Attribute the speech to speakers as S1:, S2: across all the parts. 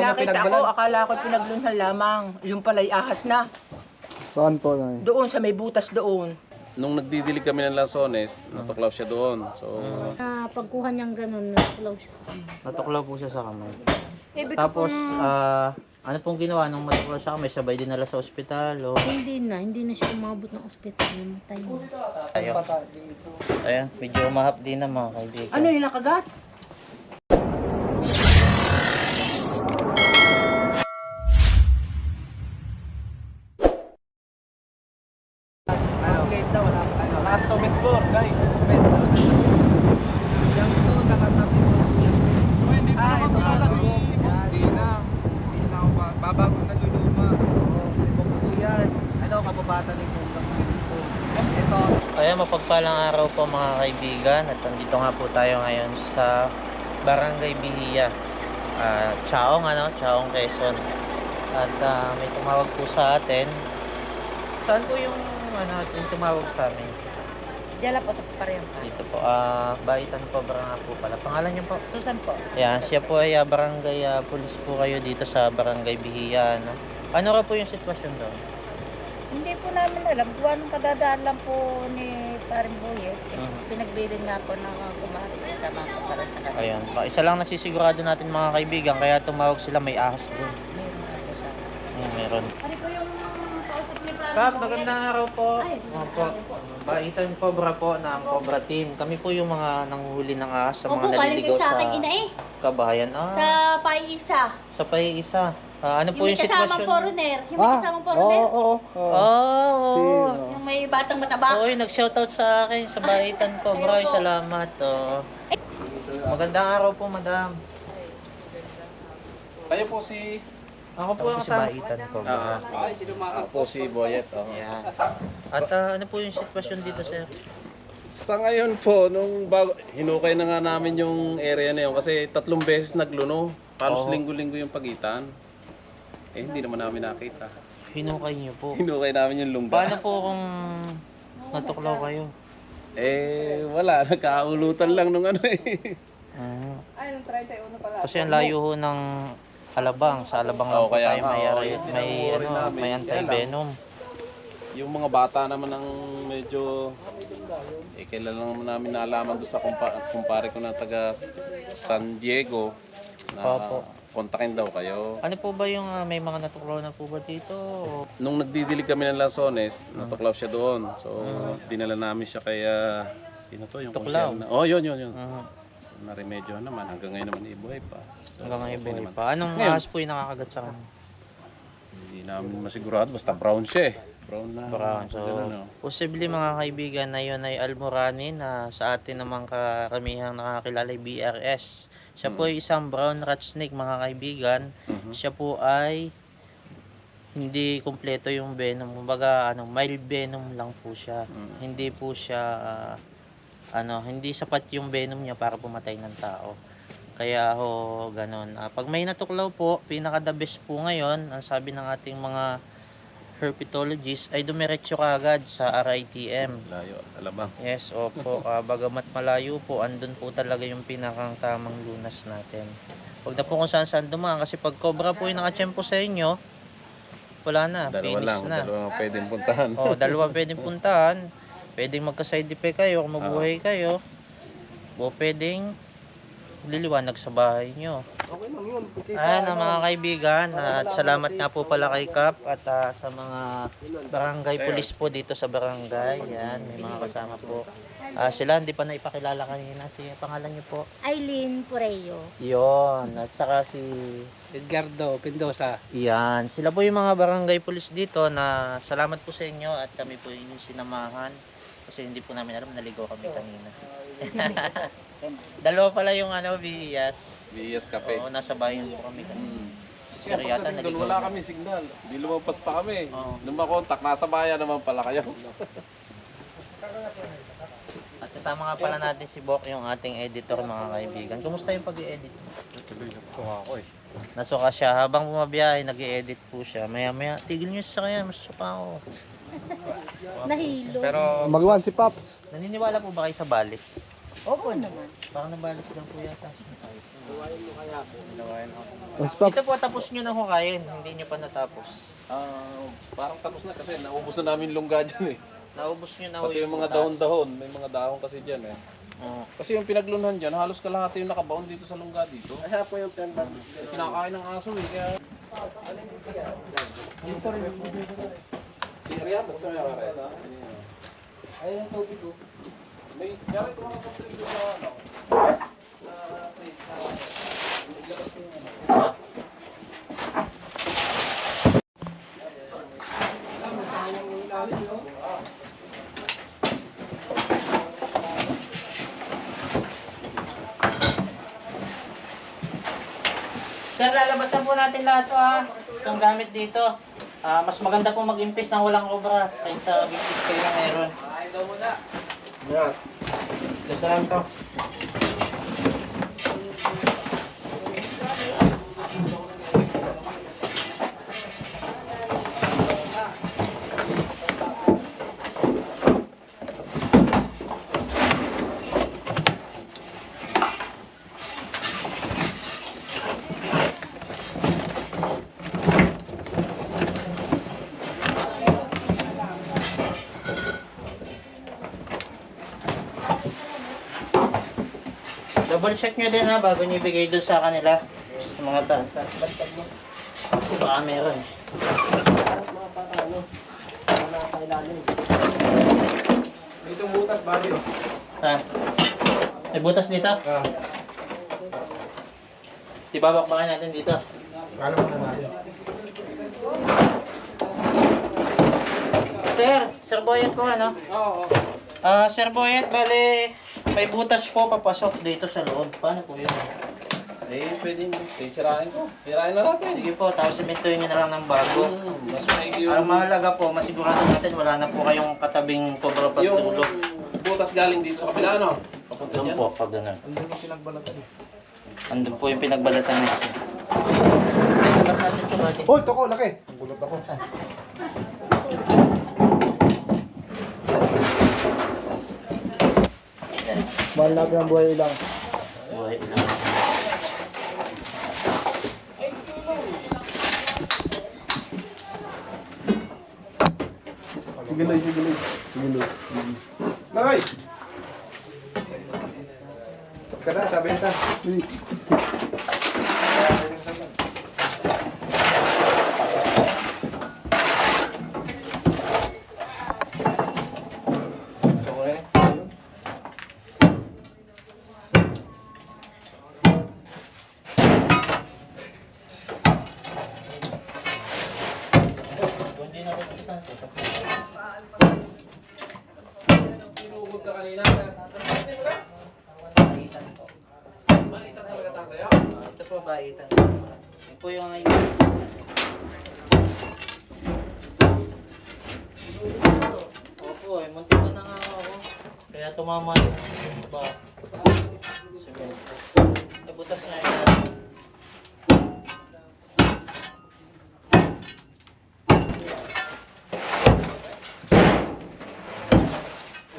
S1: na
S2: nakita ko,
S1: pinagbalan.
S2: akala ko pinaglunhan lamang. Yung pala'y ahas na.
S3: Saan po, Nay?
S2: Doon sa may butas doon.
S4: Nung nagdidilig kami ng Lanzones, natuklaw siya doon. So,
S5: Pagkuha niyang ganun, natuklaw siya.
S6: Natuklaw po siya sa kamay.
S2: Ibig
S6: Tapos, ano pong ginawa nung matuklaw siya kamay? Sabay din nala sa ospital o...
S5: Hindi na siya umabot ng ospital. Namatay na.
S6: Tayo. Ayan, medyo mahap din na mga kaibigan.
S2: ano yung nakagat?
S1: Ano, late na, wala pa ano.
S4: last to Miss Flor, guys.
S1: Yung to, nakatabi ko.
S4: Hindi
S1: Ah, ito pala. Hindi na. Hindi na ako babago na luluma. Oo, sibok po yan. Ano, kababata ni Kumbang. Ito.
S6: Ayan, mapagpalang araw po mga kaibigan. At nandito nga po tayo ngayon sa Barangay Bihiya. Chaong, Chaong, Quezon. At may tumawag po sa atin. Saan po yung tumawag sa amin?
S5: Diyala po sa parehang
S6: Dito po, Baitan Cobra nga po pala. Pangalan niyo po?
S5: Susan po.
S6: Ayan, siya po ay barangay police po kayo dito sa Barangay Bihiya. Ano ka po yung sitwasyon doon?
S5: Hindi po namin alam. Gawa nung kadadaan lang po ni Paring Boyet. Pinagbilin nga po ng kumari sa mga kaparan sa kanila.
S6: Ayan, isa lang nasisigurado natin mga kaibigan, kaya tumawag sila, may ahas doon.
S5: Meron nga po sa
S6: Meron.
S5: Pari ko yung kausap ni Paring
S6: Kap,
S5: Boyet.
S6: magandang araw po.
S5: Ay,
S6: Opo. Baitan Cobra po ng Cobra Team. Kami po yung mga nanguhuli ng ahas sa mga naliligaw sa kabahayan.
S5: Sa Paiisa.
S6: Sa Paiisa. Ano po
S5: Yung
S6: yung
S5: may kasamang
S6: sitwasyon?
S5: foreigner. Yung may kasamang foreigner.
S3: Oo.
S6: Oo.
S5: Yung may batang mataba.
S6: Oo, nag-shoutout sa akin sa Baitan Cobra. Ay, salamat. Magandang araw po, madam.
S4: Kayo po si...
S6: Ako po ang kasama. Baitan Cobra.
S4: Ako po si Boyet.
S6: Yan. At ano po yung sitwasyon dito, sir?
S4: Sa ngayon po, nung bago, hinukay na nga namin yung area na yun kasi 3 beses nagluno. Halos
S6: Oo.
S4: linggo-linggo yung pagitan. Hindi naman namin nakita.
S6: Hinukay niyo po.
S4: Hinukay namin yung lungga.
S6: Paano po kung natuklaw kayo?
S4: Wala. Nagkaulutan lang nung ano eh.
S2: Ay, nung 31 pala.
S6: Kasi ang layo ho ng Alabang. Sa Alabang lang
S4: Oo,
S6: po
S4: kaya
S6: tayo
S4: nga,
S6: may
S4: tinutukoy namin.
S6: may anti-venom.
S4: Yung mga bata naman ang medyo... kailan lang naman namin nalaman doon sa kumpare ko na taga San Diego na
S6: Opo.
S4: kontakin daw kayo.
S6: Ano po ba yung may mga natuklaw na po ba dito?
S4: Nung nagdidilig kami ng Lanzones, natuklaw siya doon. So, dinala namin siya kaya... Sino to? Yung
S6: Tuklaw?
S4: konsyal na... Oh, yun.
S6: Uh,
S4: Na-remedyo naman. Hanggang ngayon naman ibuhay pa. So,
S6: hanggang ngayon
S4: okay
S6: buhay
S4: naman.
S6: pa. Anong
S4: Ngayon,
S6: ahas po yung nakakagat sa kanya?
S4: Hindi namin masigurado. Basta brown siya eh. Brown na.
S6: Brown. So,
S4: ano.
S6: posible mga kaibigan na yun ay Almorani na sa atin namang karamihang nakakilala ay BRS. Siya po ay isang brown rat snake mga kaibigan. Siya po ay hindi kumpleto yung venom. Kumbaga, mild venom lang po siya. Hindi po siya, hindi sapat yung venom niya para pumatay ng tao. Kaya ho, ganun. Pag may natuklaw po, pinaka-the best po ngayon, ang sabi ng ating mga herpetologists, ay dumiretso kaagad sa RITM.
S4: Layo. Alabang.
S6: Yes, opo. Bagamat malayo po, andun po talaga yung pinakang tamang lunas natin. Huwag na po kung saan dumaan, kasi pag cobra po yung nakatsyempo sa inyo, wala na,
S4: Dalawa
S6: finish
S4: lang.
S6: na.
S4: Dalawa pwedeng puntahan.
S6: Dalawa pwedeng puntahan. Pwedeng magka-side effect kayo, kung mabuhay kayo. O pwedeng liliwanag sa bahay nyo.
S1: Okay lang yun.
S6: Ayan mga kaibigan, at salamat nga po pala kay Kap at sa mga barangay police po dito sa barangay. Yan, may mga kasama po. Sila hindi pa naipakilala kanina. Sige, pangalan niyo po?
S5: Eileen Pureyo.
S6: Yon, at saka si...
S1: Edgardo Pendosa.
S6: Yan, sila po yung mga barangay police dito na salamat po sa inyo at kami po yung sinamahan. Kasi hindi po namin alam, naligaw kami kanina. Dalawa pala yung Vihiyas.
S4: Bias Cafe.
S6: Oo, nasa bayan po kami kanina. Si Sir yata naligaw.
S4: Wala kami signal. Hindi lumampas pa kami.
S6: Oo.
S4: Nung makontak, nasa bayan naman pala kayo.
S6: At kasama nga pala natin si Bok, yung ating editor mga kaibigan. Kumusta yung pag-i-edit? Nasuka siya. Habang bumabiyahe, nag-i-edit po siya. Maya-maya, tigil nyo sa kanya, masuka ako.
S5: Nahilo.
S3: Magwan si Pops.
S6: Naniniwala po ba kayo sa balis?
S5: Opo naman.
S6: Parang nabalis lang po yata.
S3: Si Pap.
S6: Ito po, tapos nyo na hukayin. Hindi nyo pa natapos.
S4: Parang tapos na kasi naubos na namin lungga dyan eh.
S6: Naubos nyo na
S4: Pati yung mga dahon-dahon, may mga dahon kasi dyan eh.
S6: Oo.
S4: Kasi yung pinaglunhan dyan, halos kalahati yung nakabaon dito sa lungga dito. Kaya po yung kinakain ng aso eh. Kaya... Si Ariel, buksan mo yung Ariel. Ayun yung tubig ko. May, kaya ito mga kapatid ko sa ano.
S6: Sir, lalabasan po natin lahat to ha. Itong gamit dito. Mas maganda po mag-impis ng walang obra kaysa mag-impis kayo na meron.
S1: Ay, daw muna.
S6: Yan. Gusto lang to. Double check nyo din ha bago nyo ibigay doon sa kanila. Sa mga bantag mo. Kasi baka meron.
S1: Dito butas, bali.
S6: Ha? May butas dito? Ibabakbakan natin dito.
S1: Ano muna natin?
S6: Sir Boyet ko ano?
S1: Oo.
S6: Sir Boyet, bale may butas po papasok dito sa loob. Paano po yun?
S4: Eh, pwede mo. Sirain ko. Sirain na natin.
S6: Sige po, tapos simentuhin nyo na lang ng bago.
S4: Mas maigi
S6: Ang
S4: yung...
S6: mahalaga po, masigurado natin wala na po kayong katabing kobra
S4: Yung
S6: pagtulog.
S4: butas galing dito sa kabila, ano? Papunta
S6: Doon
S4: dyan.
S6: po, pag gano'n.
S1: Andun yung pinagbalatan.
S6: Andun po yung pinagbalatan na isa. Ay, labas natin ito natin.
S3: Uy, toko, laki. Gulot ako. Mahal natin ang buhay ilang.
S6: Buhay lang.
S3: Sige, Loy, sige, Loy. Sige, Loy.
S1: Loy! Kada, sabi nita.
S3: Uy.
S6: Hindi na rin isan po.
S4: Pinugod ka kanina.
S6: Baitan po.
S4: Malitan talaga tayo sa'yo.
S6: Ito po, baitan. Ito po yung ngayon. Opo, munti ko na nga ako. Kaya tumama yung ba. Sige. Nabutas na yan.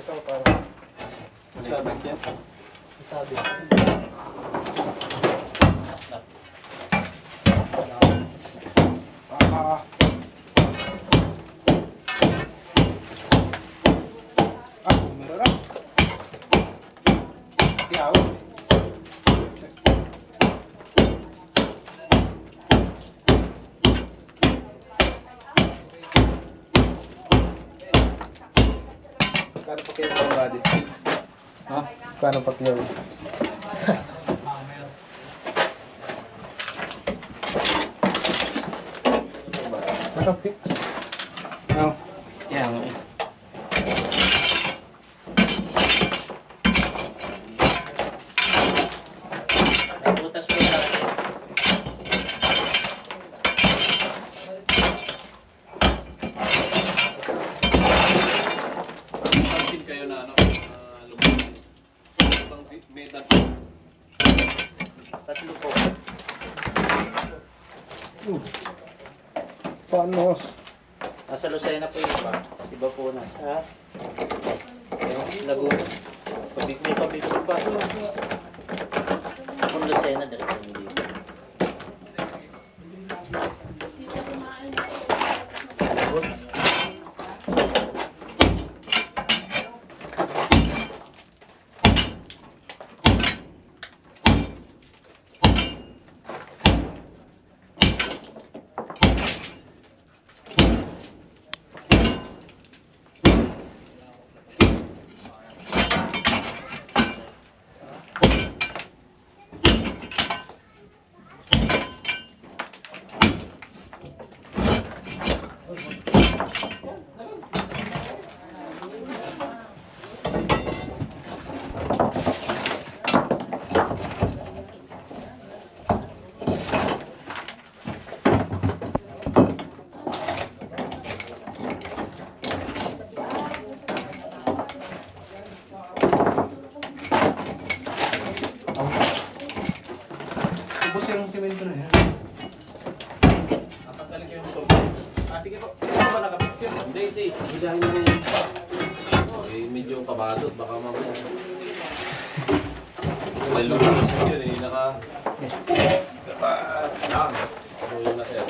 S1: Ito, parang.
S4: Sabi yan.
S1: Sabi. Meron na. Yaw. Kano pa kayo ng body?
S3: Ha? Paano pakyaw? Nakapix.
S1: No.
S6: Yan. Butas po natin.
S4: Samtin kayo na ano, lumayan. Isang medal.
S6: Tatlo po.
S3: Paano?
S6: Nasa Lucena po yung iba. Iba po nasa Laguna. Pabigli pa. Lucena, diretso hindi.
S3: Ubus yung simento na yan.
S4: Tatanggalin ko yung motor. Sige po. Ito ba nakapix yun? Hindi. Hilahin mo yung pa. Eh, medyo kabadot. Baka mamaya. May lumabas yun eh. Naka... Yan. Ano yun na sir?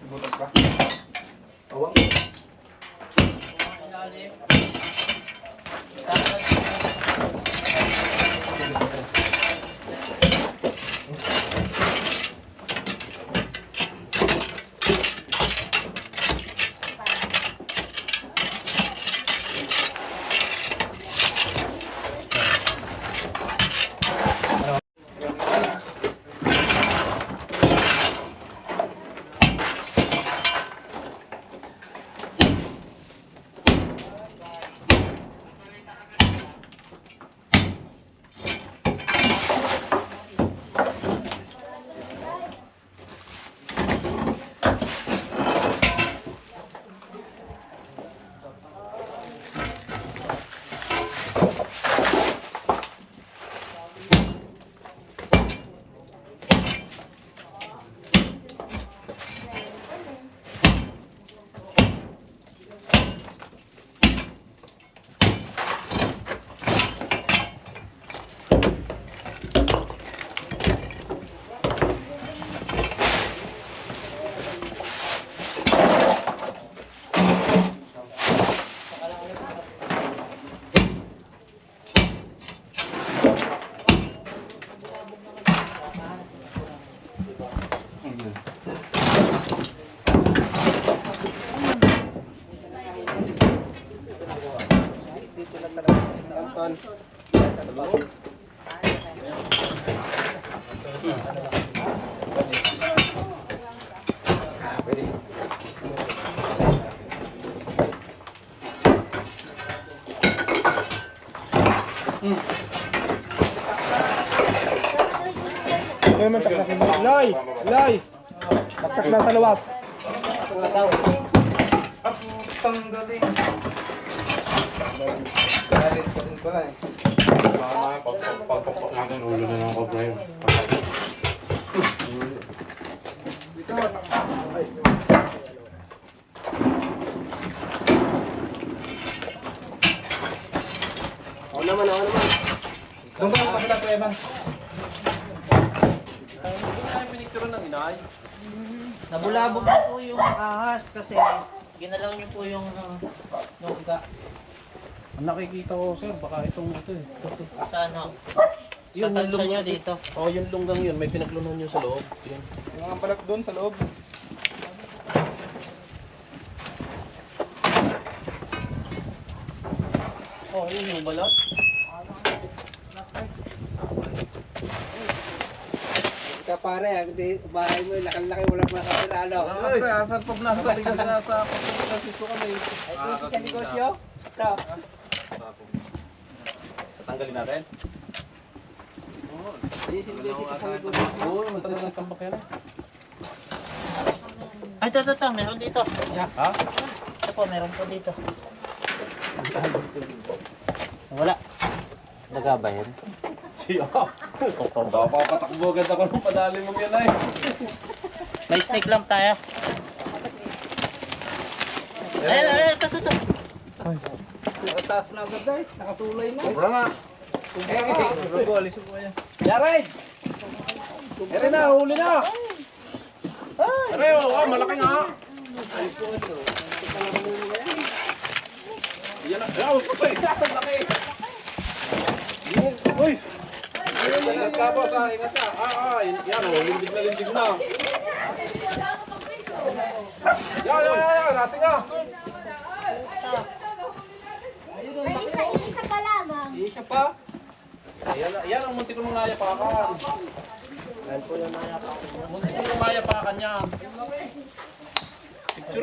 S3: Butas ba? Awang. Ito naman taktak na. Loy! Loy! Taktak na sa luwas. Tanggalin. Galit ko din pala eh.
S4: Pagpapok natin ulo na ng cobra yun.
S3: Dito. Ay. Ako naman. Doon ka pa sila, Kuya Evan.
S4: Ay, pinicture ng inay.
S6: Nabulabog na po yung ahas kasi ginalaw niyo po yung lungga.
S4: Ang nakikita ko sir, baka itong ito eh.
S6: Sa ano?
S4: Yun,
S6: Sa
S4: yung
S6: tansya niyo
S4: lungga
S6: dito.
S4: Oh, yung lunggang yun, may pinaglunan nyo sa loob. Yun.
S3: Yung mga balat doon sa loob.
S6: Oh, yun yung balot.
S1: Ika pare, hindi bahay mo, laki-laki wala pa nakatira, ano?
S4: Ay, asan pa na sa ligas na sa Francisco kami.
S1: Ay, ito sa negosyo. Ito.
S4: Tatanggalin natin?
S1: Hindi, hindi dito sa negosyo.
S4: Oo, matagal ng tambak yan.
S6: Ay, ito, meron dito.
S4: Ha?
S6: Ito po, meron po dito. Wala. Nagaba yan?
S4: Siya. Papatakbo agad ako ng padalim mo yan ay.
S6: May snake lang tayo. Ay, ito.
S1: Ang taas na agad ay, nakatulay na.
S4: Wala na.
S1: Alis mo yan. Yaray!
S4: Ere na, huli na. Ere, oh, malaki nga. Yan na. Malaki. Uy! Ingat ka boss ha, ingat ka. Yan o, lindig na. Yan, lasing ka.
S5: Isa pa lamang.
S1: Isa pa.
S4: Yan ang munti ko nung nayapakan. Munti ko nung nayapakan yan. Picture.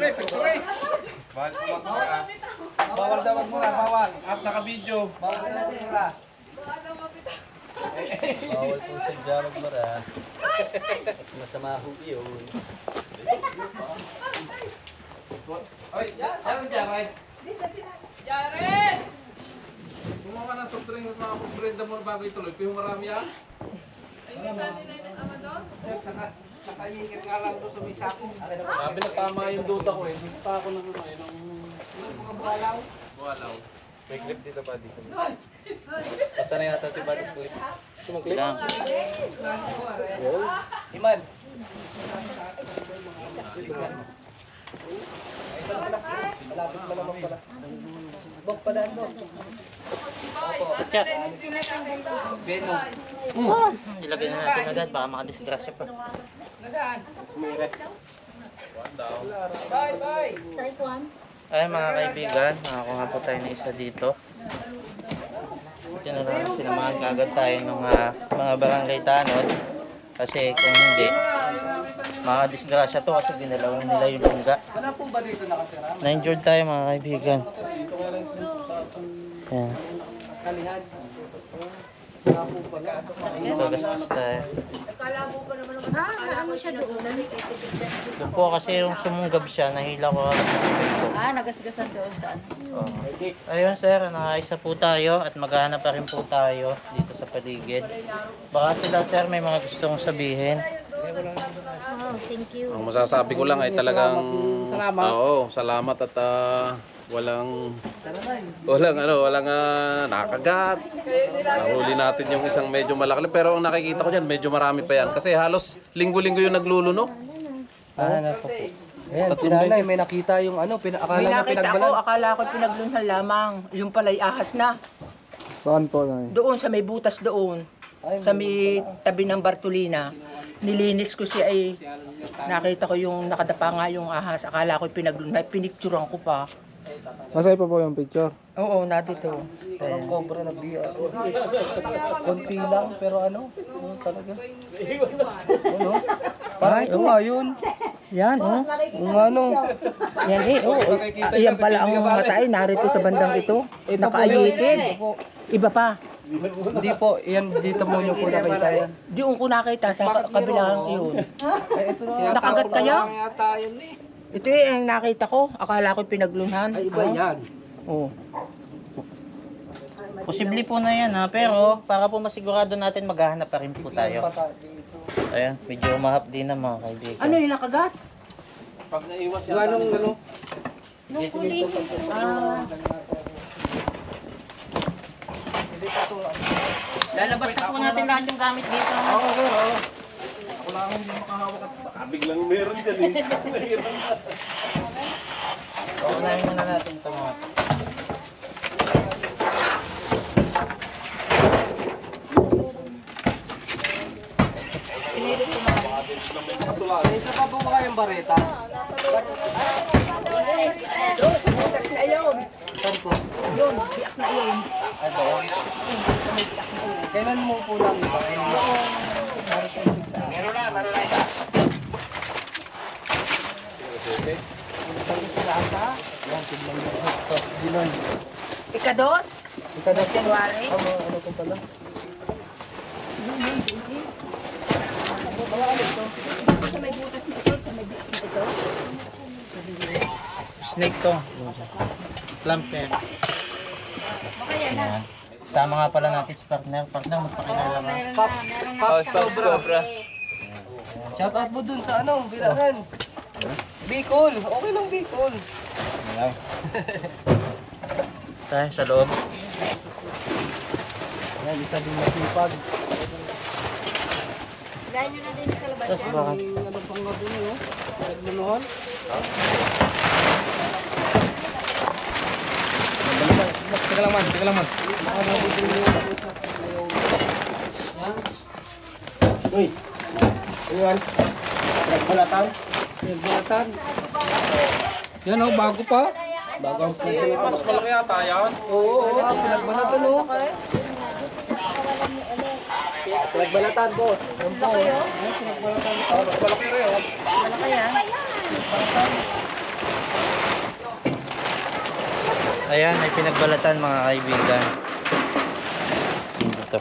S1: Bawal daw magmura, bawal.
S4: At naka-video.
S1: Bawal na natin mura.
S6: Bawal po sa jarag mara. Masama ho yun.
S1: Oy, saan Jared?
S2: Jared!
S4: Gumawa ka ng soft drink at mga brenda mo bago ituloy. Pero marami yan.
S1: Nakayingit nga lang doon sa may sako.
S4: Sabi na tama yung duda ko eh. Gusto pa ako ng ano eh. Ng
S1: Mga buhalaw.
S4: buwalaw.
S3: May clip dito pa dito. Basta na yata si Batis clip.
S6: Lang.
S1: Iman. Malapit na naman pala. Bok pa daan doon.
S6: Check.
S1: Beno.
S6: Ilagay na natin agad, baka makadisgrasya pa.
S1: Bye.
S5: Strike one.
S6: Ay mga kaibigan, nakakuha po tayo ng isa dito. Sinamahan kagad tayo ng mga barangay tanod. Kasi kung hindi, makadisgrasya to kasi dinalaw nila yung lungga.
S1: Wala po ba dito nakatira?
S6: Na-injured tayo mga kaibigan. Ayan.
S1: Kalihan. Wala po pala.
S6: Gagastos tayo.
S5: Naano siya doon?
S6: Doon po kasi yung sumunggab siya, nahila ko agad ng tubig ko.
S5: Nagasgasan doon sa ano.
S6: Ayun sir, nakaisa po tayo at maghahanap pa rin po tayo dito sa paligid. Baka sila sir may mga gustong sabihin.
S5: Oh, thank you.
S4: Ang masasabi ko lang ay talagang salamat at walang nakagat. Nahuli natin yung isang medyo malaki pero ang nakikita ko diyan medyo marami pa yan kasi halos linggo-linggo yung naglulunok.
S1: Ano po? Ayan, si nanay, may nakita yung ano, akala
S2: May
S1: niya
S2: nakita
S1: pinagbalan.
S2: ko, akala ko pinaglunhan lamang. Yung pala'y ahas na.
S3: Saan po na?
S2: Doon sa may butas doon. Sa may tabi ng Bartolina. Nilinis ko siya ay nakita ko yung nakadapa nga yung ahas. Akala ko pinaglunhan. Pinicturean ko pa.
S3: Masaya pa po yung picture.
S2: Oo, nadito.
S1: Ang cobra na biya. Konti lang, pero ano talaga. Ano? Parang ito nga yun.
S2: Yan, oh.
S1: Kung ano.
S2: Yan eh, oh. Yan pala ang matay. Narito sa bandang ito. Nakaayikid. Iba pa.
S1: Hindi po, yan dito mo yung po nakita yan.
S2: Doon ko nakita sa kabilang yun.
S1: Ito na.
S2: Nakagat kaya?
S1: Yata yun eh.
S2: Ito eh, ang nakita ko. Akala ko pinaglunhan.
S1: Ay, iba yan.
S2: Oo.
S6: Posible po na yan ha, pero para po masigurado natin maghahanap pa rin po tayo. Ayan, medyo umahap din na mga kaibigan.
S2: Ano yung nakagat?
S4: Pag naiwas
S1: Yung anong ano?
S5: Nung huli.
S6: Lalabas na po natin lahat yung gamit dito.
S4: Oo, oo. Ako lang hindi makahawak at biglang meron dyan eh.
S6: Unahin muna natin ito mga.
S1: Isa pa po ba kayong bareta? Kailan mo po lang ito?
S2: Ikados?
S1: Ikados
S2: January?
S1: Ano po pala?
S2: Sa may butas na ito, sa may biak na ito.
S6: Snake to. Plumper. Ayan. Sama nga pala natin si partner. Partner, magpakilala ka.
S1: Pops Cobra. Shout out mo dun sa ano, Bilangan. Bicol. Okay lang Bicol.
S6: Tayo sa loob.
S1: Yan, isa din masipag.
S5: Gaya nyo na din sa labas
S6: Tapos
S5: yan.
S6: bakit?
S1: Ano pang nga dun eh, oh? Naglunuhan? Teka lang man, teka lang man.
S3: Uy! Ano yan? Nagbalatan?
S1: Nagbalatan. Yan oh, bago pa.
S3: Bago ang sige.
S4: Mas malaki yata yan.
S1: Oo, pinagbalatan oh.
S3: Nagbalatan po.
S1: Yan pa oh. Pinagbalatan.
S4: Mas malaki rin oh.
S5: Malaki yan.
S6: Ayan, may pinagbalatan mga kaibigan. Ito.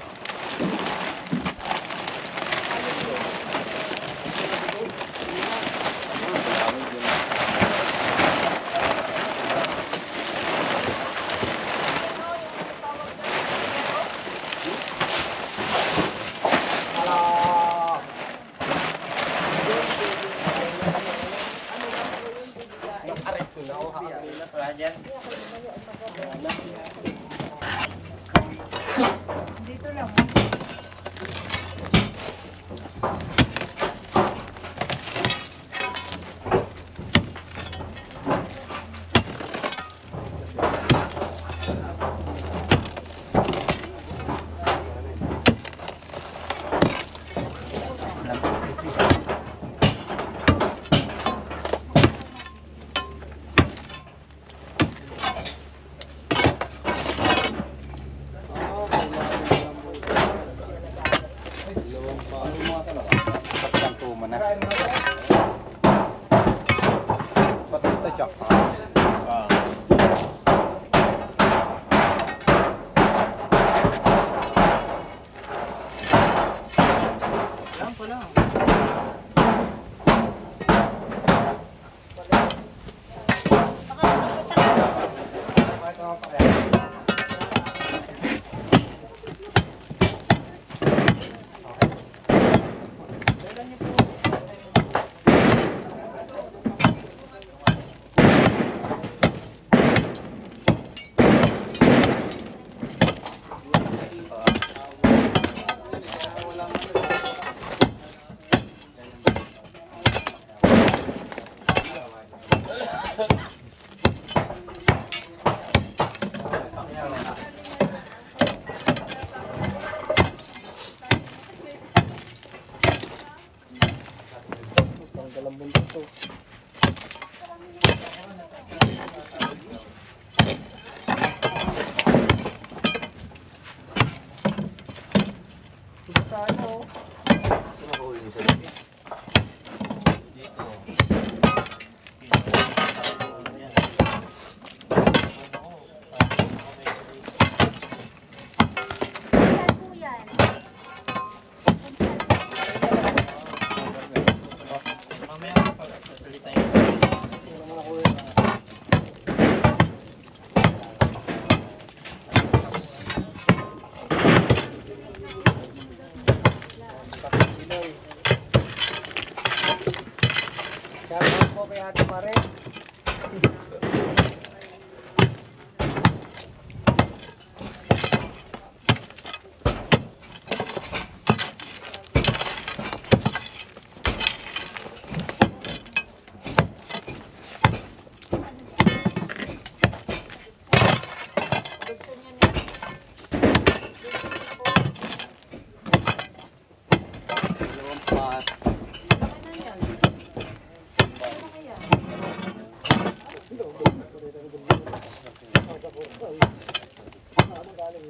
S1: Yan.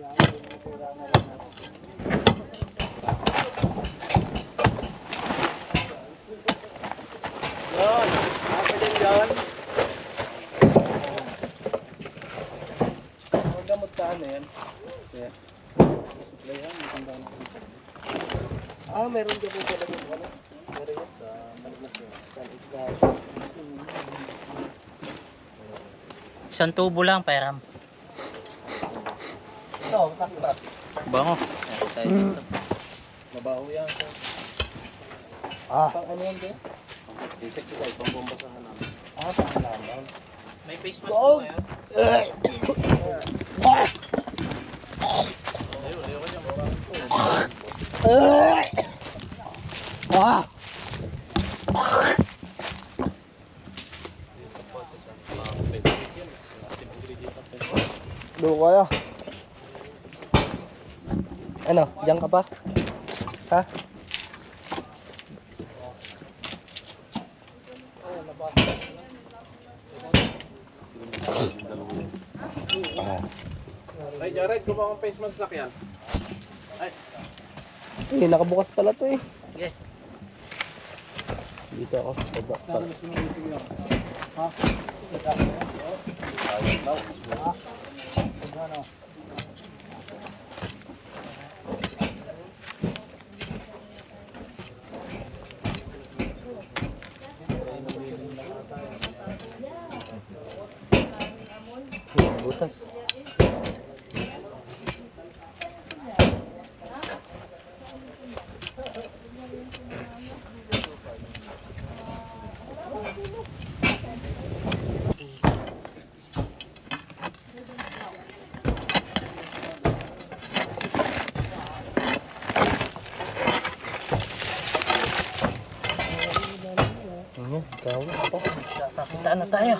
S1: Ako din yan. Ang gamot ka ano yan? Yeah. Meron dyan po pala yung ano. Meron yan sa Malignas yun.
S6: Isang tubo lang, Peram.
S1: Ito, takbat.
S6: Bango. Tayo dito.
S1: Mabaho yan.
S3: Ah.
S1: Pang ano yan din?
S4: Insecticide, pambombasahan namin.
S1: Pang alaman.
S6: May face mask po kayo?
S3: Ah! Doon kaya.
S1: Ano, diyan ka pa? Ha?
S4: Ay, Jared, kung face mask sa sakyan.
S1: Eh, nakabukas pala to eh.
S6: Yes.
S1: Dito ako. Baba. Butas.
S6: Kakitaan na tayo.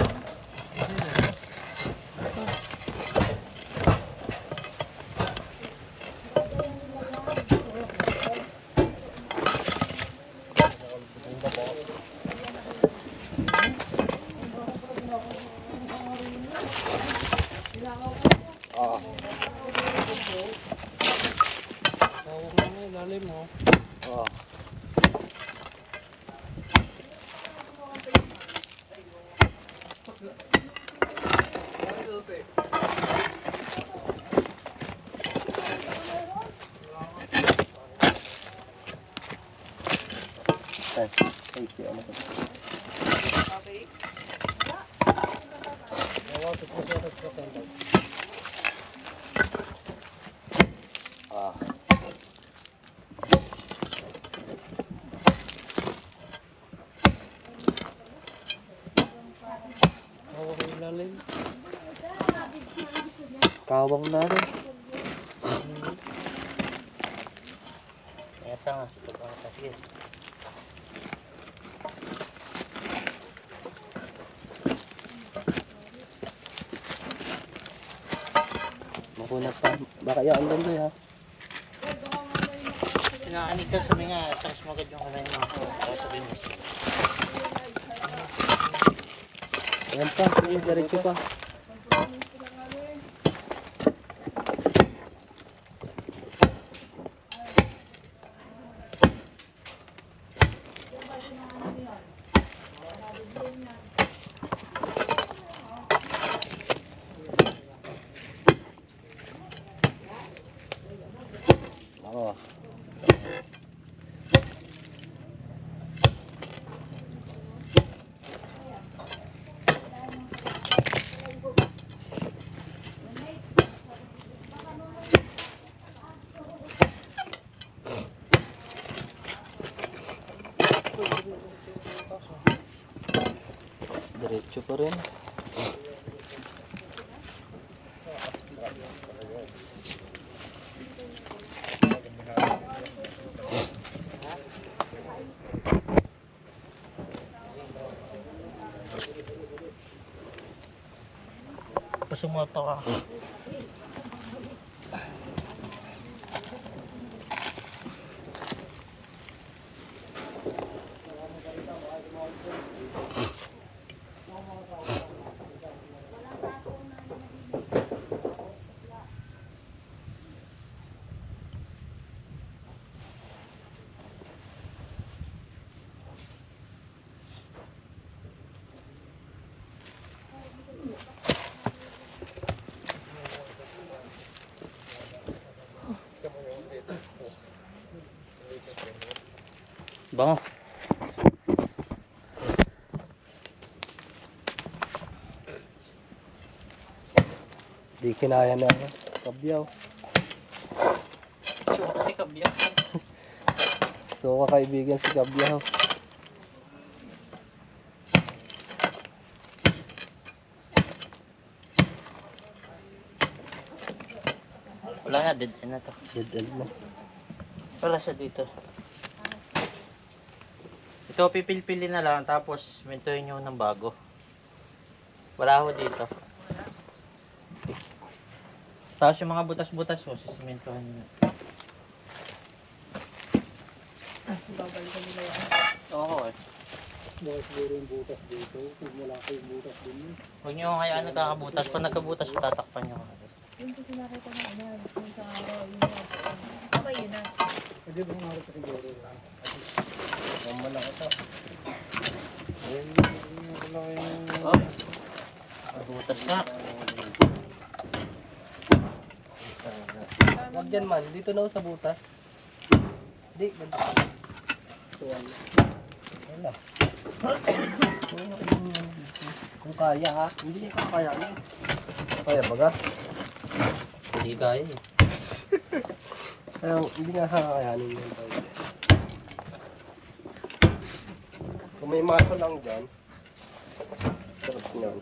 S1: Kawang na rin.
S6: Ito nga. Sige.
S1: Makunat pa. Baka yan lang doon ha.
S6: Sinakanig ka sabi nga, tapos magad yung kamay mo. Tapos sabi mo.
S1: Ayan pa. Sige, diretso pa. Oo. Diretso pa rin.
S6: Pasumoto ka. bango.
S3: Di kinaya na ako. Kabyaw.
S6: So, kasi kabya.
S3: So kaibigan si Kabyaw.
S6: Wala na, dead end na to.
S3: Dead end na.
S6: Wala siya dito. Ito, pipil-pili na lang, tapos mintuin nyo ng bago. Wala ako dito. Tapos yung mga butas-butas ko, sisimentohan nyo. Oo eh.
S3: Bakit siguro yung butas dito? Kung wala ko yung butas din.
S6: Huwag nyo kayaan nagkakabutas. Pag nagkabutas, tatakpan nyo.
S5: Okay, yun na.
S3: Pwede ba nga rin siguro? Ang malaki ito.
S6: Oh, butas na.
S3: Wag dyan man. Dito na ako sa butas. Hindi. Wala. Kung kaya ha. Hindi ka kaya na. Kaya baga?
S6: Hindi kaya eh.
S3: Kaya hindi nga kakayanin yan tayo. Kung may maso lang dyan. Sarap nyan.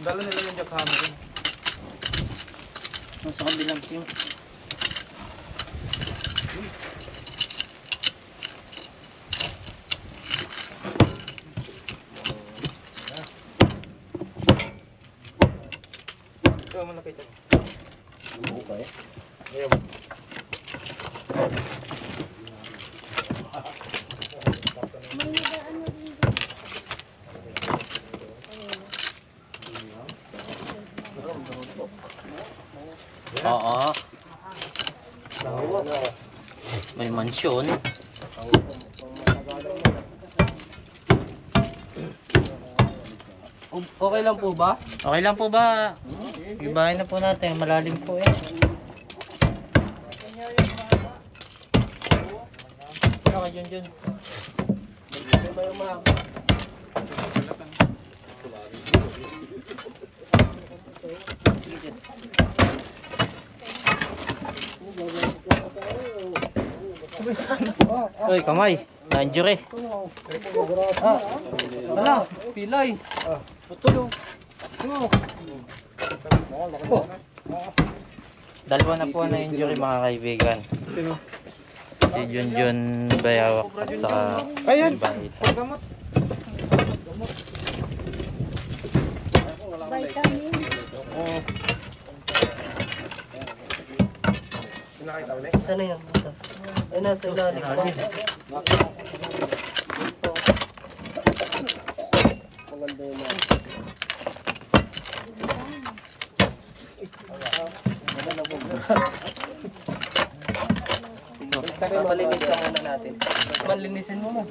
S1: Dala nila yung jackhammer rin.
S6: Nasa kabilang team.
S1: Ito mo nakita.
S3: Okay.
S6: Oo. May mansyon.
S3: Okay lang po ba?
S6: Okay lang po ba? Ibahin na po natin. Malalim po eh. Okay, yun. Uy, kamay. Na-injury.
S3: Wala. Pilay. Putulong.
S6: Dalawa na po na-injury mga kaibigan. Si Junjun Bayawak at saka
S3: Ayan.
S6: Bahita.
S5: Vitamin.
S3: Saan na yan? Ay, nasa ilalim pa. Maganda yun. Papalinis ka muna natin. Malinisin mo mo.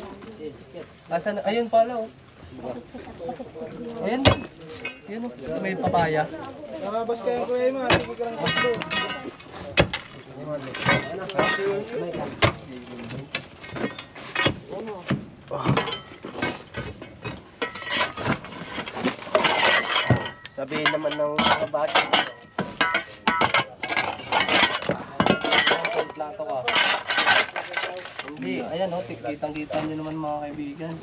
S3: Asan? Ayun pala oh. Ayan. Ayun oh. May papaya. Nakabas kayo ko eh ma. Hindi ka lang gusto. Sabihin naman ng mga bata. Plato ka. Hindi, ayan o, kitang-kita nyo naman mga kaibigan.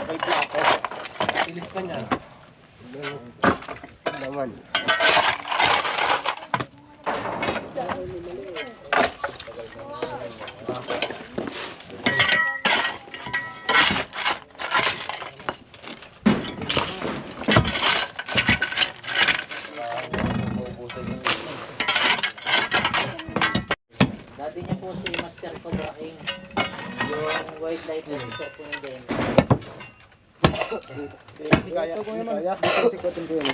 S3: May plato. Ilis pa niya. Naman.
S6: Dati niya po si Master Cobra King. Yung wildlife officer po ni Den.
S3: Kaya, kaya. Sikotin ko yun.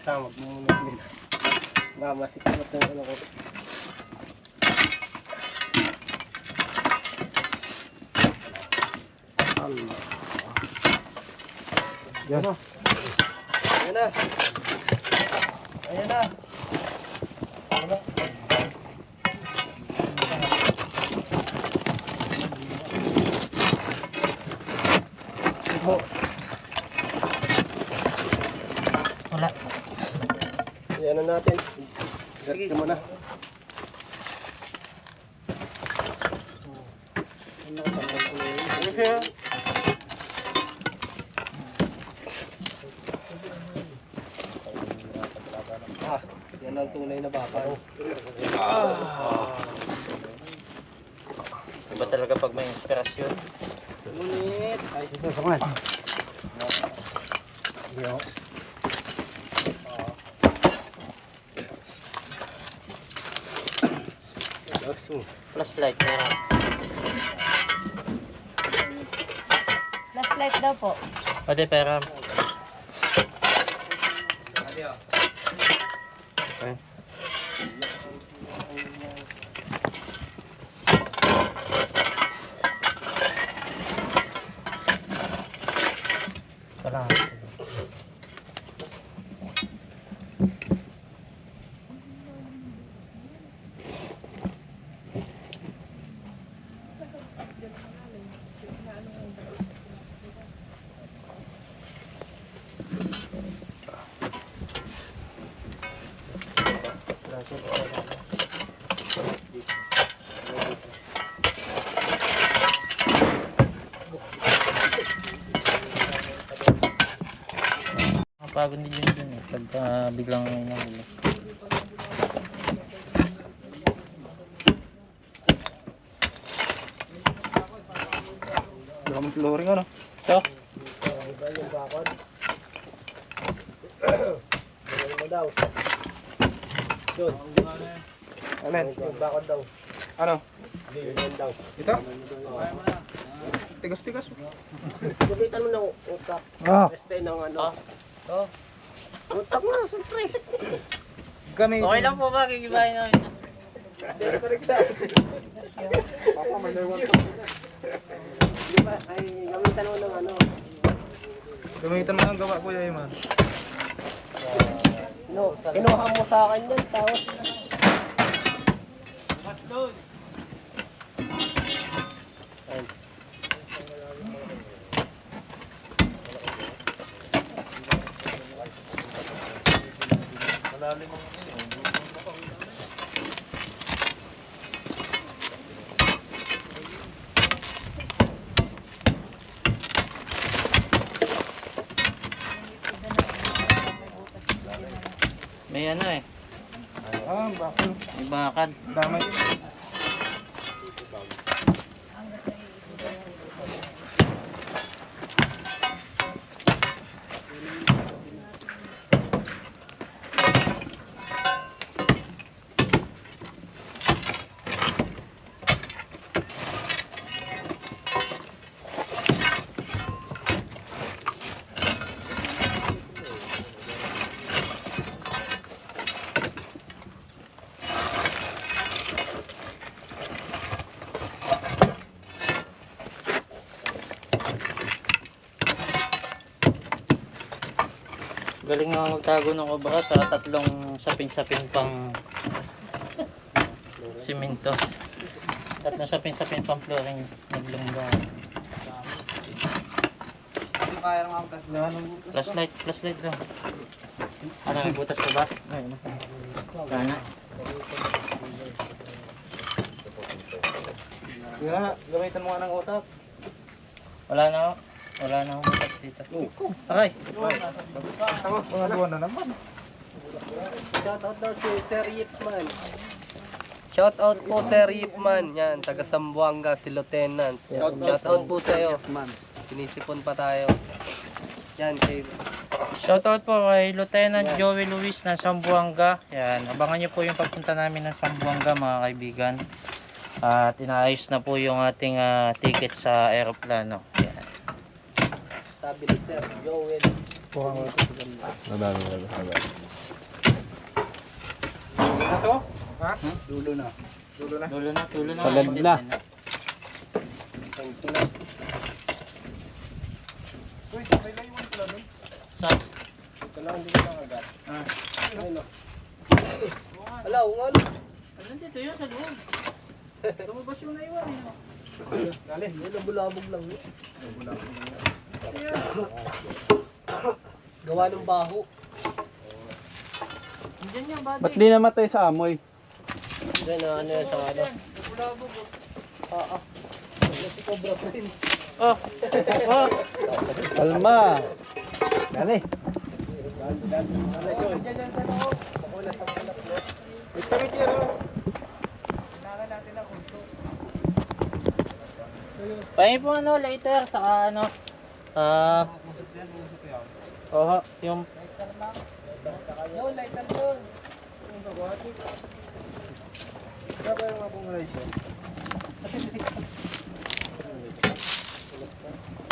S3: Tawag mo muna din. Mamasit mo ito ano ko. Yan na. Ayan na. Ayan na.
S2: Wala.
S3: Ayan na natin. Diretso mo na. Yan ang tunay na baka.
S6: Iba talaga pag may inspirasyon.
S3: Ngunit. Ay, ito sa man.
S6: Flashlight meron.
S5: Flashlight daw po.
S6: Pwede pera. Okay. Tara. Pagod din yun dun eh, pagka biglang may nahulog.
S1: Daming flooring ano.
S6: So,
S3: Daw. Yun.
S1: Amen.
S3: Yung bakod daw.
S1: Ano?
S3: Yun daw.
S1: Ito? Tigas-tigas.
S3: Gumitan mo ng utak.
S1: Ah.
S3: Este ng ano. Utak mo, siyempre.
S1: Gamit.
S6: okay lang po ba? Gigibahin namin.
S1: Papa, may lewan.
S3: Diba? Ay, gamitan mo ng ano.
S1: Gamitan mo ang gawa, Kuya Iman.
S3: No, kinuha mo sa akin yun, tapos.
S6: May ano eh,
S1: Ah, bakit?
S6: may bakad.
S1: Damay.
S6: Galing nga magtago ng obra sa tatlong sapin-sapin pang simento. Tatlong sapin-sapin pang flooring naglungga. Flashlight lang. Ano, may butas pa ba?
S1: Ayun.
S6: Wala.
S1: Nga, gamitan mo nga ng utak.
S6: Wala na ako. Wala na akong butas dito. Okay.
S1: Mga duwan na naman.
S3: Shoutout daw si Sir Yipman. Shoutout po Sir Yipman. Yan, taga Zamboanga si Lieutenant. Shoutout po sa iyo. Sinisipon pa tayo. Yan, kay
S6: Shoutout po kay Lieutenant Joey Luis ng Zamboanga. Yan, abangan niyo po yung pagpunta namin ng Zamboanga mga kaibigan. At inaayos na po yung ating ticket sa aeroplano. Yan.
S3: Sabi ni Sir Joel.
S1: Dulo na.
S6: Tulo na.
S1: Salad na.
S3: Ala, ungal.
S6: Nandito yun sa loob. Lumabas yung naiwan.
S3: Dali, nabulabog lang yun. Gawa ng baho.
S6: Diyan yan, buddy.
S1: Ba't di namatay sa amoy?
S3: Diyan na ano yan sa ano. Wala si Cobra Prince.
S6: Oh. Oh.
S1: Kalma. Dali.
S3: Diyan yan sa loob. Kailangan natin ang kunto.
S6: Pahin po ano later saka ano. Yung
S3: Yo, lighter doon.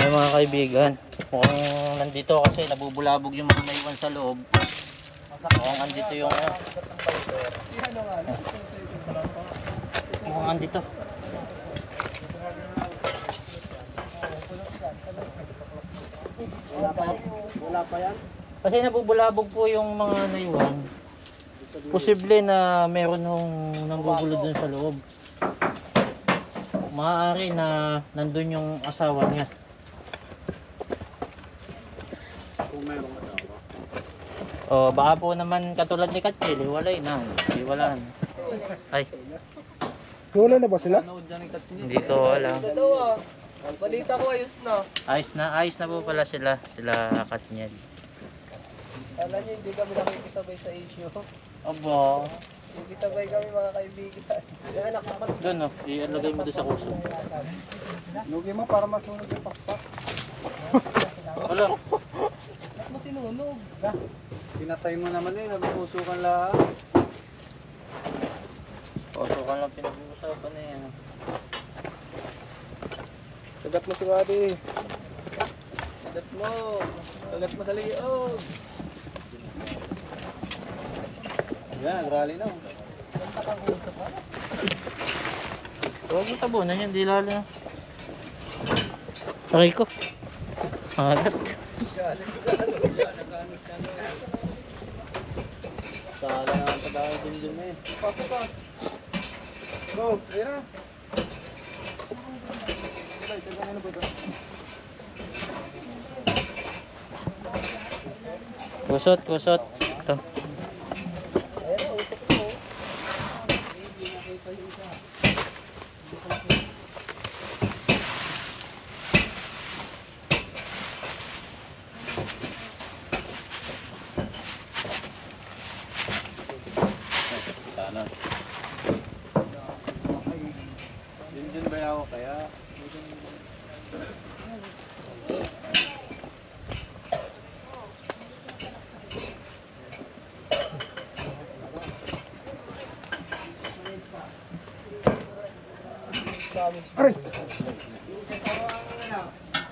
S6: ay mga kaibigan. Mukhang nandito kasi nabubulabog yung mga naiwan sa loob. Mukhang andito yung mukhang andito.
S3: Wala pa yan.
S6: Kasi nabubulabog po yung mga naiwan. Posible na meron nung nanggugulo dun sa loob. Maaari na nandun yung asawa niya. O baka po naman katulad ni Katchil, hiwalay na. Hiwalaan. Ay,
S1: Wala na ba sila?
S6: hindi ko alam.
S3: Dalawa. Balita ko ayos na.
S6: Ayos na po pala sila Katniel.
S3: Kala nyo hindi kami nakikisabay sa issue.
S6: Aba,
S3: Nakikisabay kami mga kaibigan.
S6: doon no, ialagay mo doon sa kuso.
S1: Lugi mo para masunog yung pakpak.
S6: Wala.
S3: Ba't mo sinunog?
S1: Pinatay mo naman eh, nabupusukan lang.
S6: Kuso ka lang pinag-uusapan na yan.
S1: Sagat mo si Wadi. Sagat mo. Sagat mo sa liog. Yan, rally na.
S6: Huwag mo tabunan yan, di lalo na. Aray ko. Alat.
S1: Sala na ang tadaan din eh. Pasok ka. Go, ayun na.
S6: Kusot. Ito.
S4: Sana.
S1: Din ba ako kaya? Aray!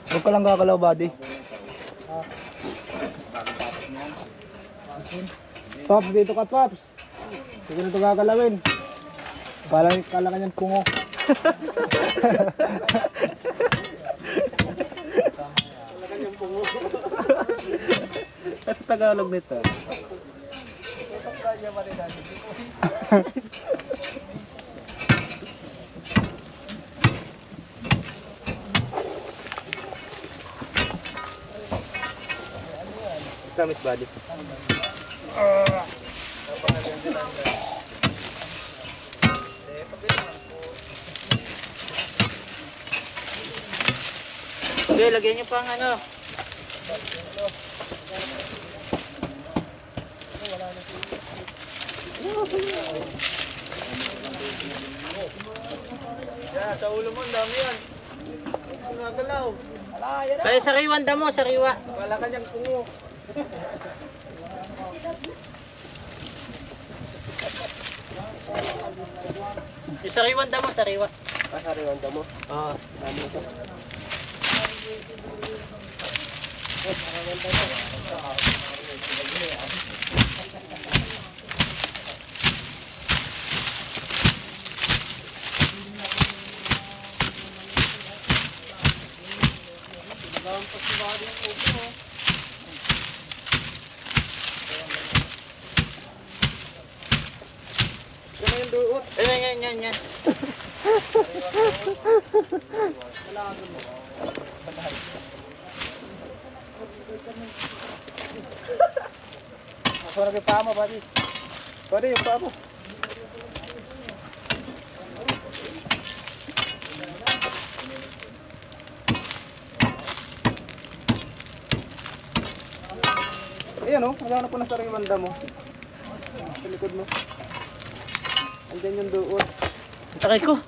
S1: Huwag ka lang kakalaw, buddy. Pops, dito ka, Pops. Sige na ito gagalawin. Kala kanyang kungo. Kala kanyang kungo. At Tagalog nito. Damit body.
S6: Okay, lagyan nyo pang ano.
S1: Yan, sa ulo mo, ang dami yan. Nagalaw.
S6: Kaya sariwan damo, sariwa.
S1: Kala kanyang kungo.
S6: Yung sariwan damo, sariwa.
S3: Sariwan damo.
S6: Oo.
S3: Dami ito.
S6: Yan.
S1: Ako na yung paa mo, buddy. Buddy, yung paa mo. Ayan o, naghanap ko ng sariwan damo. Sa likod mo. Andyan yung doon.
S6: Takay ko.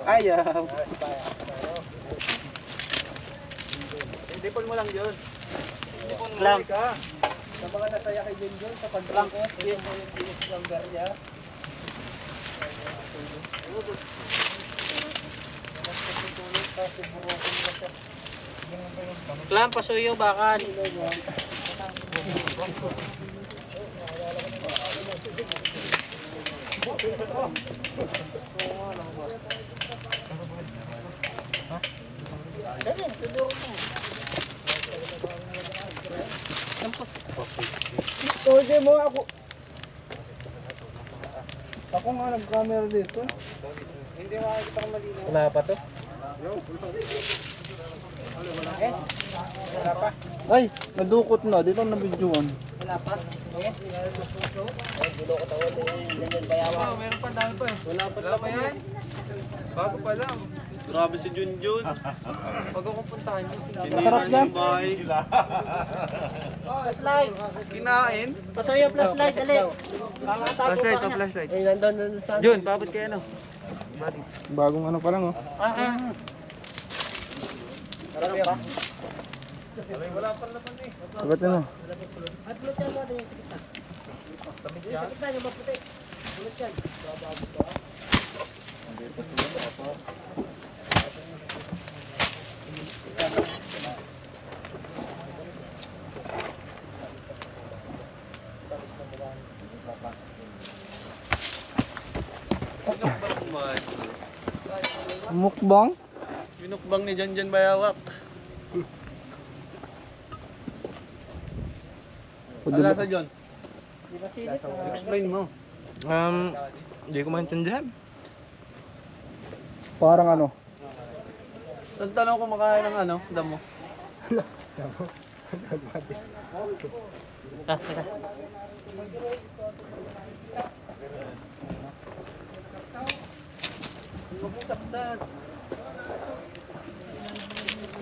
S1: Ayaw. Dipon mo lang yun. Dipon mo
S6: Lang.
S1: ka. Sa mga nasaya kay Junjun, sa pagkakos, yun mo yung bilis ng garya.
S6: Klam, pasuyo, bakal.
S1: Pwede mo ako. Ako nga nag-camera dito. Hindi makikita kong malinaw. Wala pa to? Wala pa. Ay, nadukot na. Dito na videoan.
S3: Wala pa.
S1: Oh, meron pa dami pa eh. Wala pa yan. Bago pa lang.
S4: Grabe si Junjun.
S1: Pag ako puntahan mo,
S4: Masarap yan.
S6: Flashlight.
S1: kinain.
S6: Pasuyo, flashlight, dali.
S1: Flashlight, flashlight.
S3: Ay, nandun sa...
S1: Jun, paabot kayo ano? Bagong ano pa lang oh. Sabat ano? Mukbang?
S4: Binukbang ni Janjan Bayawak. Ala sa John.
S1: Explain mo. Hindi ko maintindihan.
S7: Parang ano?
S4: Saan tanong kung makain ng ano, damo?
S6: Teka.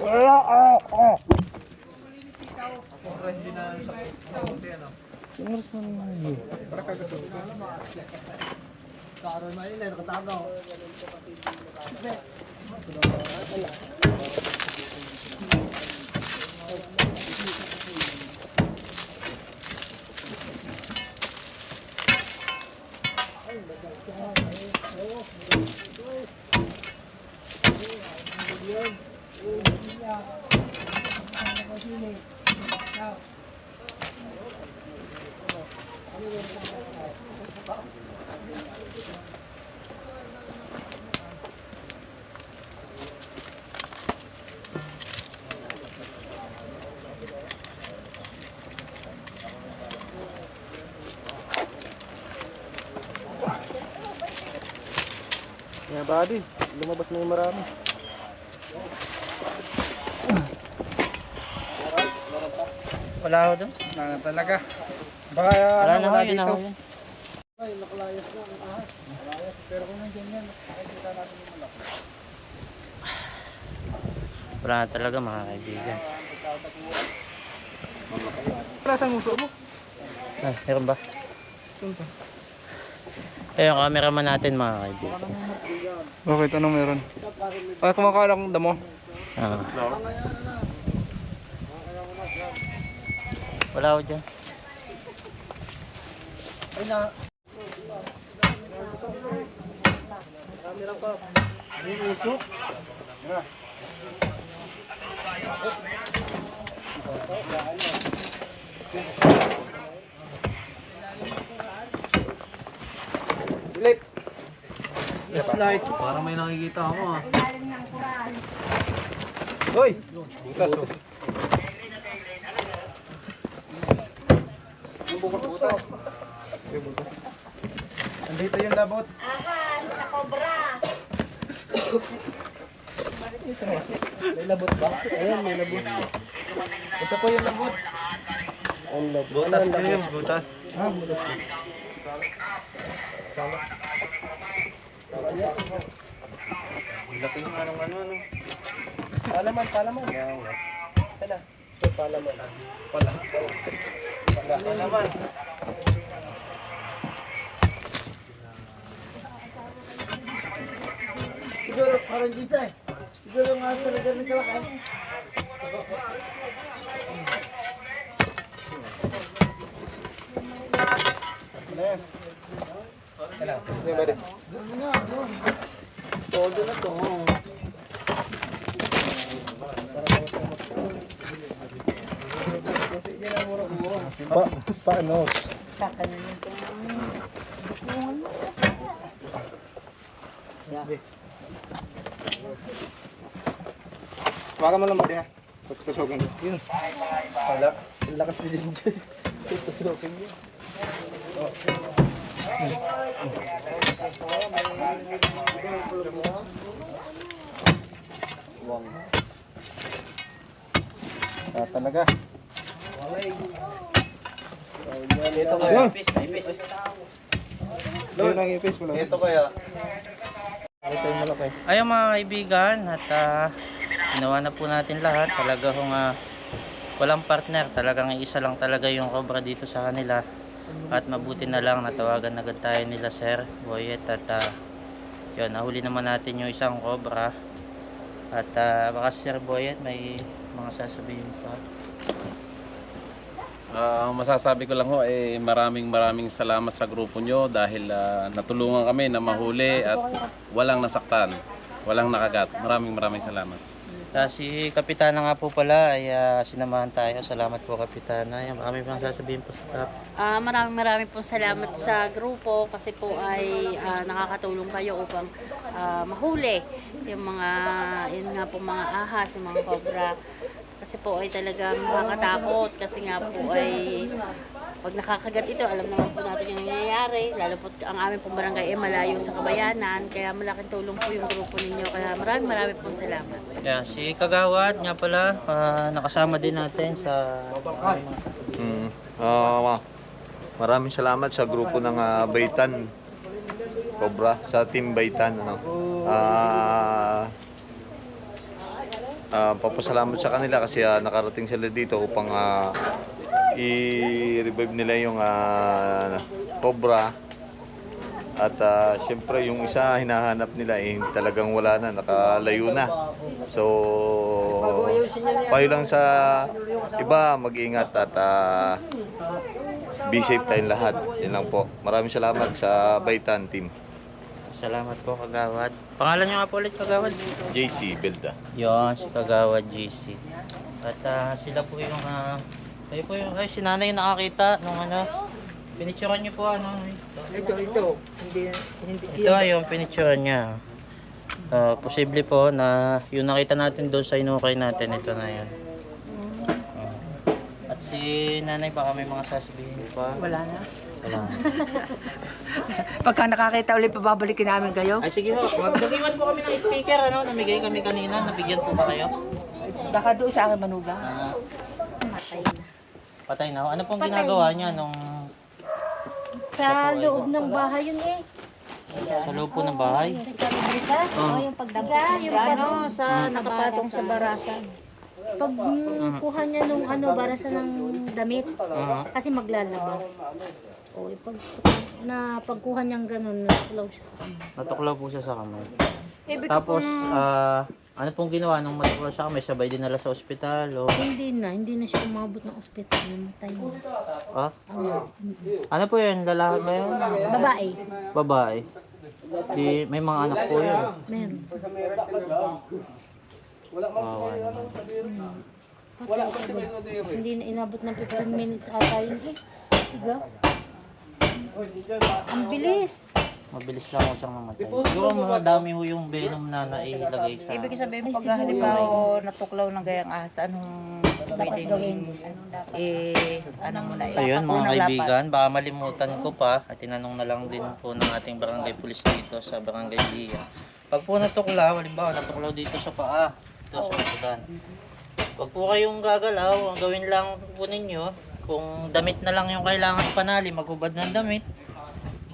S7: Wala ako!
S1: Yeah, buddy. Lumabas na yung marami.
S6: Wala ako doon.
S1: Na talaga. Baka
S6: Wala
S1: ano,
S6: na ako,
S1: wala
S6: yun
S1: dito.
S6: ako yun.
S1: Ay, nakalayas na ang ahas. Nakalayas. Pero kung nandiyan yan, nakikita natin yung malaki.
S6: Wala na talaga mga kaibigan.
S1: Wala sa nguso mo.
S6: Ay, meron ba? Ayun, cameraman natin mga kaibigan.
S1: Bakit? Anong meron? Ay, kumakala kong damo.
S6: Ah. Wala ako dyan.
S1: Slide. Parang may nakikita ako ah. Hoy! Butas oh. Andito yung labot.
S5: Ahas, sa cobra.
S3: May labot ba? Ayan, may labot.
S1: Ito po yung labot.
S3: Ang labot.
S1: Butas yun, butas. Laki ng ano.
S3: Palaman. Sana. Ito palaman.
S1: Naman.
S7: Siguro, parang gisa eh. Siguro nga talaga nagkalakay.
S1: Todo na to.
S7: Paano?
S1: Baka mo lang ba diya? Kuskusokin. Yun. Wala.
S3: Ang lakas ni Jinjay. Tutusokin niya.
S1: Talaga.
S3: Ito
S1: Yun.
S3: kaya.
S1: Yun ang ipis. Ito kaya.
S3: Ito yung malaki.
S6: Ayun mga kaibigan, at ginawa na po natin lahat. Talaga kung walang partner, talagang isa lang talaga yung cobra dito sa kanila. At mabuti na lang natawagan agad tayo nila Sir Boyet at yun, nahuli naman natin yung isang cobra. At baka Sir Boyet may mga sasabihin pa.
S4: Ang masasabi ko lang ho ay maraming salamat sa grupo nyo dahil natulungan kami na mahuli at walang nasaktan, walang nakagat. Maraming salamat.
S6: Si Kapitana nga po pala ay sinamahan tayo. Salamat po Kapitana. Marami pang sasabihin po sa top.
S8: Maraming pong salamat sa grupo kasi po ay nakakatulong kayo upang mahuli yung mga yun nga po mga ahas, yung mga cobra. Kasi po ay talagang nakakatakot kasi nga po ay pag nakakagat ito, alam naman po natin yung nangyayari. Lalo po ang aming pong barangay ay malayo sa kabayanan. Kaya malaking tulong po yung grupo ninyo. Kaya maraming pong salamat.
S6: Yeah, si Kagawad nga pala, nakasama din natin sa
S9: Maraming salamat sa grupo ng Baitan Cobra, sa Team Baitan. Papasalamat sa kanila kasi nakarating sila dito upang i-revive nila yung cobra. At syempre yung isa hinahanap nila talagang wala na, nakalayo na. So payo lang sa iba, mag-ingat at be safe tayong lahat. Yan lang po. Maraming salamat sa Baitan team.
S6: Salamat po Kagawad. Pangalan niyo nga po ulit Kagawad?
S9: JC Belda.
S6: Yon, si Kagawad GC. At sila po yung kayo po yung si nanay yung nakakita nung pinicturean niyo po
S2: Ito.
S6: Ito yung pinicturean niya. Posible po na yung nakita natin doon sa inukay natin, ito na yan. At si nanay baka may mga sasabihin pa.
S2: Wala na.
S6: Wala.
S2: Pagka nakakita ulit, pababalikin namin kayo.
S6: Ay sige ho, nag-iwan po kami ng sticker, namigay kami kanina, nabigyan po ba kayo?
S2: Baka doon sa akin manuga.
S6: Patay na ho. Ano pong ginagawa niya nung
S5: Sa loob ng bahay yun eh.
S6: sa loob po ng bahay?
S5: Yung pagdaga, yung sa nakapatong sa barasan. Pag kuha niya nung barasa ng damit, kasi maglalaba. O, pagkuha niyang ganun, natuklaw siya.
S6: Natuklaw po siya sa kamay. Tapos, ano pong ginawa nung matuklaw siya kamay? Sabay dinala sa ospital o?
S5: Hindi na siya umabot ng ospital. Namatay na.
S6: Ano po yun? Lalaki ba yun?
S5: Babae.
S6: Babae. May mga anak po yun.
S5: Meron.
S3: Wala kasi may nadiri.
S5: Hindi na inabot ng 15 minutes ata yun eh. Tiga. Ang bilis.
S6: Mabilis lang ako siyang namatay. Siguro madami ho yung venom na nailagay sa...
S2: Ibig sabihin, pag halimbawa natuklaw ng gayang ahas, anong pwedeng ano mo na
S6: Ayun mga
S2: unang
S6: kaibigan, baka malimutan ko pa at tinanong na lang din po ng ating barangay pulis dito sa barangay Bia. Pag po natuklaw, halimbawa natuklaw dito sa paa, dito sa udan. Wag po kayong gagalaw, ang gawin lang po ninyo, kung damit na lang yung kailangan ipanali, maghubad ng damit,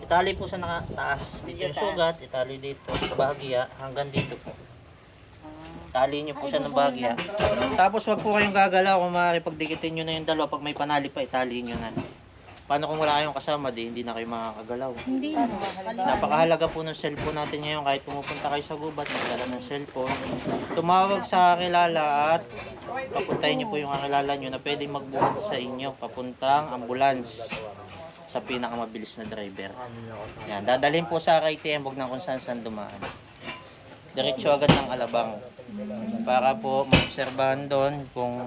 S6: itali po sa nakataas, dito yung sugat, itali dito sa bahagya, hanggang dito po. Tali nyo po siya ng bahagya. Tapos wag po kayong gagalaw, kung maaari pagdikitin nyo na yung dalawa, pag may panali pa, itali nyo na. Paano kung wala kayong kasama, hindi na kayo makakagalaw.
S5: Hindi na.
S6: Napakahalaga po ng cellphone natin ngayon, kahit pumupunta kayo sa gubat, magdala ng cellphone. Tumawag sa kakilala at papuntahin nyo po yung kakilala nyo na pwedeng magbuhat sa inyo, papuntang ambulance sa pinakamabilis na driver. Yan, dadalhin po sa KTM, huwag na kung saan dumaan. Diretso agad ng Alabang. Para po maobserbahan doon kung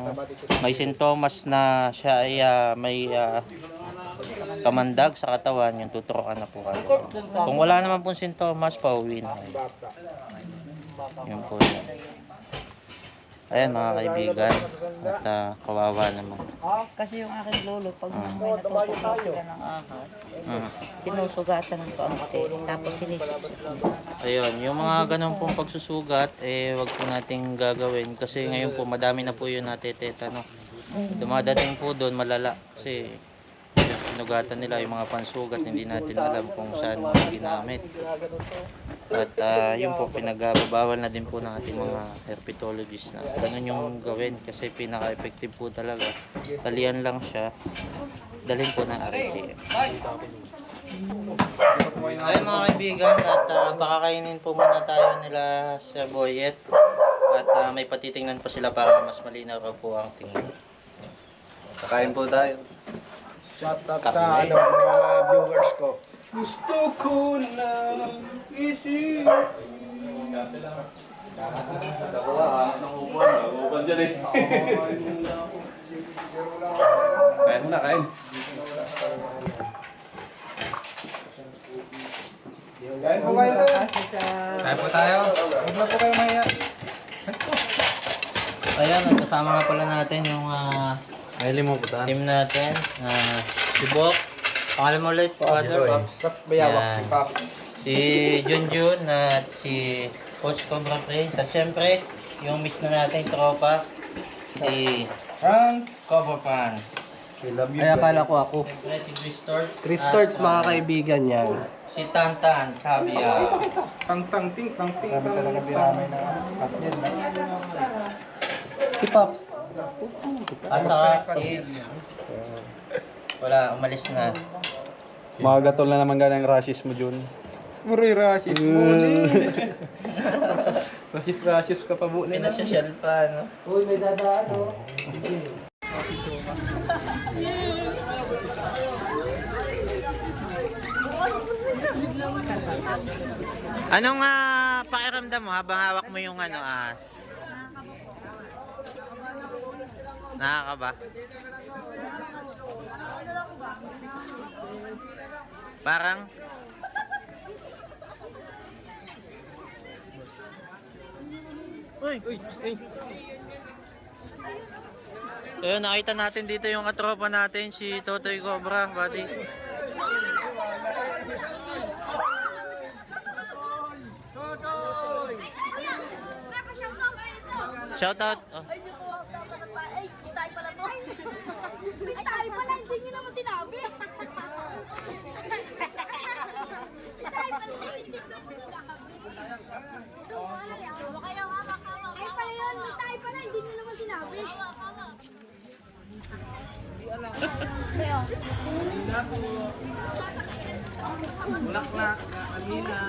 S6: may sintomas na siya ay may kamandag sa katawan, yung tuturuan na po kayo. Kung wala naman pong sintomas, pauwi na kayo. Yun po yun. Ayan mga kaibigan, at kawawa naman.
S2: Kasi yung aking lolo, pag may natutuklaw sila ng ahas, sinusugatan ng kaunti, tapos sinisipsip.
S6: Ayun, yung mga ganun pong pagsusugat, wag po nating gagawin. Kasi ngayon po, madami na po yun nateteta, no? Dumadating po doon, malala. Kasi yung pinugatan nila, yung mga pansugat, hindi natin alam kung saan ginamit. At yun po, pinagbabawal na din po ng ating mga herpetologists na ganun yung gawin kasi pinaka-effective po talaga. Talian lang siya, dalhin po ng RTM. Ayun mga kaibigan, at pakakainin po muna tayo nila sa Boyet at may patitingnan pa sila para mas malinaw po ang tingin.
S1: Kakain po tayo.
S7: Shout out sa mga viewers ko.
S1: Gusto ko na isip.
S4: Ako nanguban dyan eh. Kain mo na, kain.
S7: Kain po kayo.
S1: Kain po tayo. Huwag na po kayo mahiya.
S6: Ayan, at kasama nga pala natin yung team natin. Si Bok. Pangalan mo ulit, Father Pops. Yan. Si Junjun at si Coach Cobra Prince. At syempre, yung miss na natin tropa, si Cobra Pants.
S3: Ay, akala ko ako.
S6: Siyempre si Chris Torts.
S3: Chris
S6: at,
S3: Torts, mga kaibigan yan.
S6: Si Tantan, Caviar.
S7: Tang-ting, talaga biramay na
S3: Si Pops.
S6: At saka si... Wala, umalis na.
S1: Mga gatol na naman ganang rashes mo, Jun. Muroy rashes mo. Rashes ka pa, bunin.
S6: Pinasosyal pa, no?
S3: Uy, may dadaan, oh.
S6: Anong pakiramdam mo habang hawak mo yung as? Nakakaba? Parang Uy! Ayun, nakita natin dito yung katropa natin, si Totoy Cobra, buddy. Shout out. Oh.
S5: Ay, itay pala to. Itay pala, hindi nyo naman sinabi. Itay pala, hindi nyo naman sinabi. Ay pala yun, itay pala, hindi nyo naman sinabi.
S1: Bulaklak, Amina.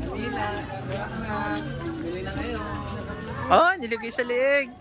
S1: Amina, bulaklak. Bili na ngayon.
S6: Oh, nilagay sa liig.